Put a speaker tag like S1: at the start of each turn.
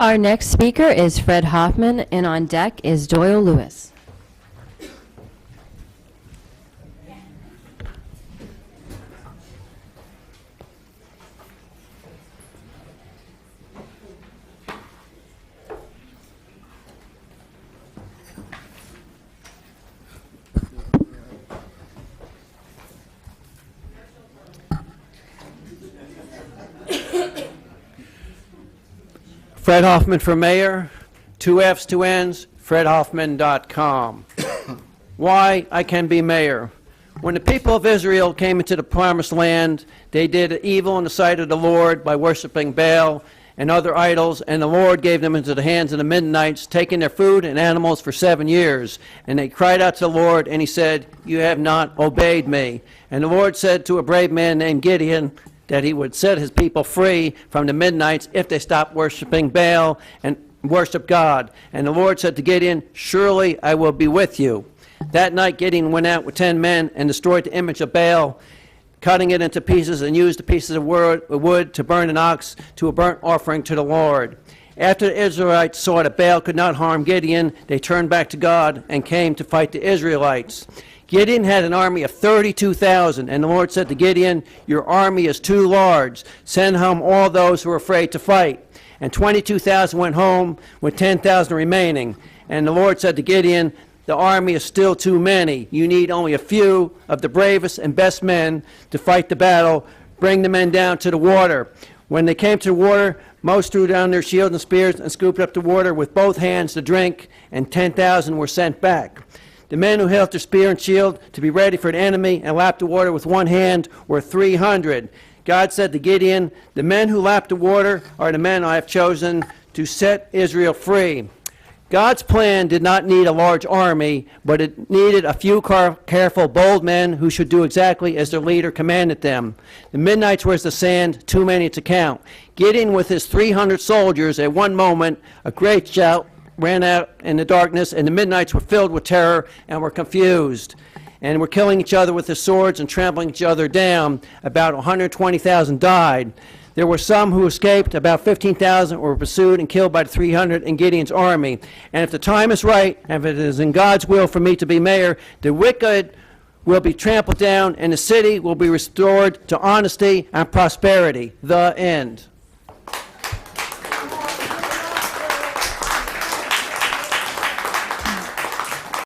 S1: Our next speaker is Fred Hoffmann, and on deck is Doyle Lewis.
S2: Fred Hoffmann for mayor, 2 F's, 2 N's, fredhoffman.com. Why I can be mayor. When the people of Israel came into the promised land, they did evil in the sight of the Lord by worshiping Baal and other idols, and the Lord gave them into the hands of the Midianites, taking their food and animals for 7 years. And they cried out to the Lord, and he said, "You have not obeyed me." And the Lord said to a brave man named Gideon that he would set his people free from the Midianites if they stopped worshiping Baal and worship God. And the Lord said to Gideon, "Surely I will be with you." That night Gideon went out with 10 men and destroyed the image of Baal, cutting it into pieces, and used the pieces of wood to burn an ox to a burnt offering to the Lord. After the Israelites saw that Baal could not harm Gideon, they turned back to God and came to fight the Israelites. Gideon had an army of 32,000, and the Lord said to Gideon, "Your army is too large. Send home all those who are afraid to fight." And 22,000 went home, with 10,000 remaining. And the Lord said to Gideon, "The army is still too many. You need only a few of the bravest and best men to fight the battle. Bring the men down to the water." When they came to the water, most threw down their shields and spears and scooped up the water with both hands to drink, and 10,000 were sent back. The men who held their spear and shield to be ready for the enemy and lapped the water with one hand were 300. God said to Gideon, "The men who lap the water are the men I have chosen to set Israel free." God's plan did not need a large army, but it needed a few careful, bold men who should do exactly as their leader commanded them. The Midianites were as the sand, too many to count. Gideon with his 300 soldiers, at one moment, a great shout ran out in the darkness, and the Midianites were filled with terror and were confused, and were killing each other with their swords and trampling each other down. About 120,000 died. There were some who escaped. About 15,000 were pursued and killed by the 300 in Gideon's army. And if the time is right, and if it is in God's will for me to be mayor, the wicked will be trampled down, and the city will be restored to honesty and prosperity. The end.